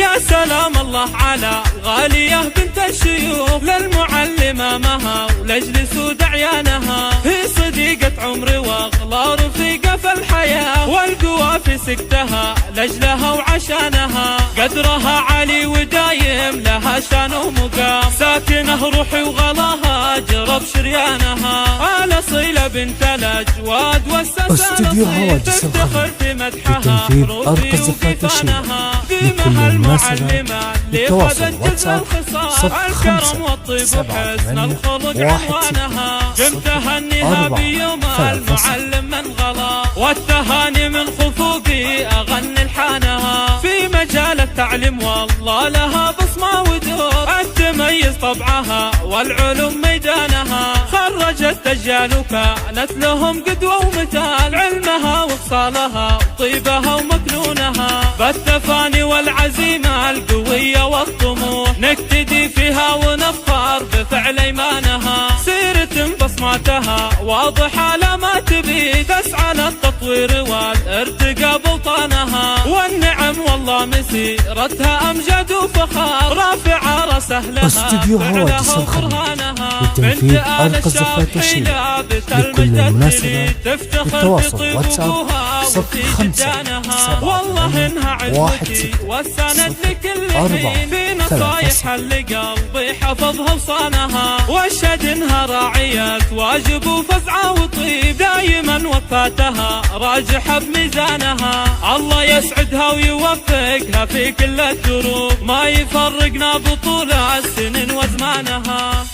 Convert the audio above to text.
يا سلام الله على الغالية بنت الشيوخ، للمعلمة مها ولأجل سود عيانها، هي صديقة عمري واغلى رفيقة في الحياة، والقوى في سكتها لأجلها وعشانها، قدرها عالي ودايم لها شان ومقام، ساكنه روحي وغلاها جرب شريانها، الأصيلة بنت الأجواد استوديو هواجس الخمر بتنفيذ أرقى زفات الشيء لكل المناسبات. للتواصل واتساب 057816 من غلا، والتهاني من خفوقي أغني الحانها، في مجال التعليم والله لها بصمة ودور، تميز طبعها والعلوم ميدانها، خرجت أجيال وكانت لهم قدوة ومثال، علمها وصالها وطيبها ومكنونها، بالتفاني والعزيمة القوية والطموح، نقتدي فيها ونفخر بفعل ايمانها، سيرة بصماتها واضحة لا ما تبي، تسعى للتطوير والارتقاء بوطنها، والنعم والله مسيرتها امجد وفخار، رافعة راسه لها استوديو هواجس الخمر لتنفيذ أرقى زفات الشيء لكل المناسبات. للتواصل واتساب 057816 والله انها عزتي وساند لكل حين، في نصايح اللي قلبي حفظها وصانها، واشهد انها راعية واجب وفزعة وطيب، دايما وفاتها راجحة بميزانها، الله يسعدها ويوفقها في كل الدروب، ما يفرقنا بطول السنين وزمانها.